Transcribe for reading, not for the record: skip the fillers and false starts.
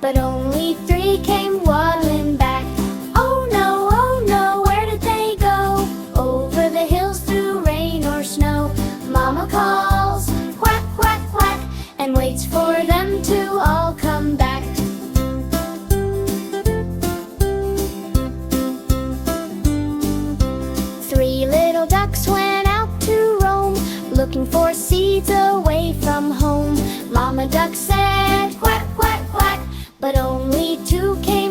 but only 3 came waddling back. Oh no, where did they go? Over the hills through rain or snow. Mama calls, quack, quack, quack, and waits for them to all come back. Three little ducks went out to roam, looking for seeds away from home. Mama duck said, quack, quack, quack, but only 2 came